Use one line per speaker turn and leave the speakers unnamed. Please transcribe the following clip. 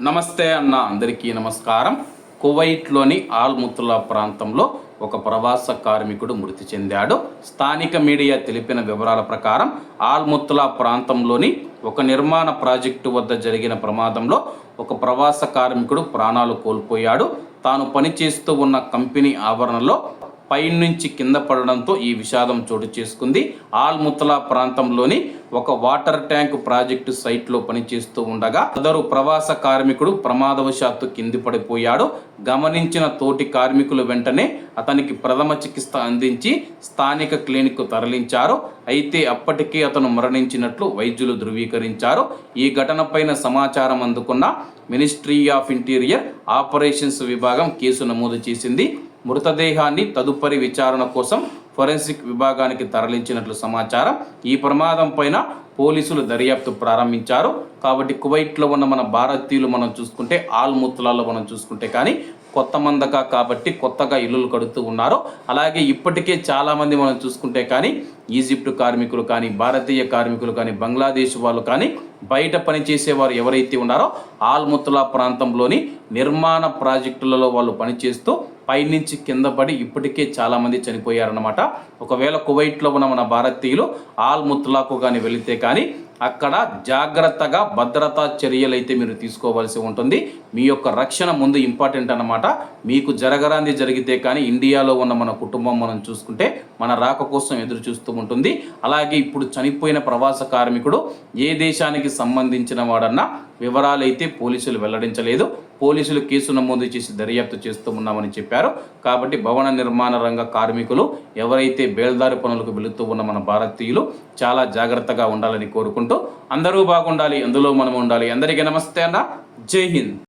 నమస్తే అన్న, అందరికీ నమస్కారం. కువైట్లోని ఆల్ ముత్లా ప్రాంతంలో ఒక ప్రవాస కార్మికుడు మృతి చెందాడు. స్థానిక మీడియా తెలిపిన వివరాల ప్రకారం ఆల్ ముత్లా ప్రాంతంలోని ఒక నిర్మాణ ప్రాజెక్టు వద్ద జరిగిన ప్రమాదంలో ఒక ప్రవాస కార్మికుడు ప్రాణాలు కోల్పోయాడు. తాను పనిచేస్తూ ఉన్న కంపెనీ ఆవరణలో పైనుంచి కింద పడడంతో ఈ విషాదం చోటు చేసుకుంది. ఆల్ ముత్లా ప్రాంతంలోని ఒక వాటర్ ట్యాంక్ ప్రాజెక్టు సైట్లో పనిచేస్తూ ఉండగా సదరు ప్రవాస కార్మికుడు ప్రమాదవశాత్తు కింది పడిపోయాడు. గమనించిన తోటి కార్మికులు వెంటనే అతనికి ప్రథమ చికిత్స అందించి స్థానిక క్లినిక్కు తరలించారు. అయితే అప్పటికే అతను మరణించినట్లు వైద్యులు ధృవీకరించారు. ఈ ఘటనపైన సమాచారం అందుకున్న మినిస్ట్రీ ఆఫ్ ఇంటీరియర్ ఆపరేషన్స్ విభాగం కేసు నమోదు చేసింది. మృతదేహాన్ని తదుపరి విచారణ కోసం ఫోరెన్సిక్ విభాగానికి తరలించినట్లు సమాచారం. ఈ ప్రమాదం పైన పోలీసులు దర్యాప్తు ప్రారంభించారు. కాబట్టి కువైట్లో ఉన్న మన భారతీయులు మనం చూసుకుంటే ఆల్ ముత్లాలో మనం చూసుకుంటే కానీ కొత్త మందక కాబట్టి కొత్తగా ఇల్లులు కడుతూ ఉన్నారు. అలాగే ఇప్పటికే చాలామంది మనం చూసుకుంటే కానీ ఈజిప్ట్ కార్మికులు కానీ భారతీయ కార్మికులు కానీ బంగ్లాదేశ్ వాళ్ళు కానీ బయట పనిచేసేవారు ఎవరైతే ఉన్నారో ఆల్ ముత్లా ప్రాంతంలోని నిర్మాణ ప్రాజెక్టులలో వాళ్ళు పనిచేస్తూ పైనుంచి కింద పడి ఇప్పటికే చాలామంది చనిపోయారన్నమాట. ఒకవేళ కువైట్లో ఉన్న మన భారతీయులు ఆల్ ముత్లాకు కానీ వెళితే కానీ అక్కడ జాగ్రత్తగా భద్రతా చర్యలు అయితే మీరు తీసుకోవాల్సి ఉంటుంది. మీ యొక్క రక్షణ ముందు ఇంపార్టెంట్ అన్నమాట. మీకు జరగరాంది జరిగితే కానీ ఇండియాలో ఉన్న మన కుటుంబం మనం చూసుకుంటే మన రాక కోసం ఎదురు చూస్తూ ఉంటుంది. అలాగే ఇప్పుడు చనిపోయిన ప్రవాస కార్మికుడు ఏ దేశానికి సంబంధించిన వాడన్న వివరాలు అయితే పోలీసులు వెల్లడించలేదు. పోలీసులు కేసు నమోదు చేసి దర్యాప్తు చేస్తూ ఉన్నామని చెప్పారు. కాబట్టి భవన నిర్మాణ రంగ కార్మికులు ఎవరైతే బేల్దారి పనులకు వెళుతూ ఉన్న మన భారతీయులు చాలా జాగ్రత్తగా ఉండాలని కోరుకుంటూ అందరూ బాగుండాలి, అందులో మనం ఉండాలి. అందరికీ నమస్తే అన్న, జై హింద్.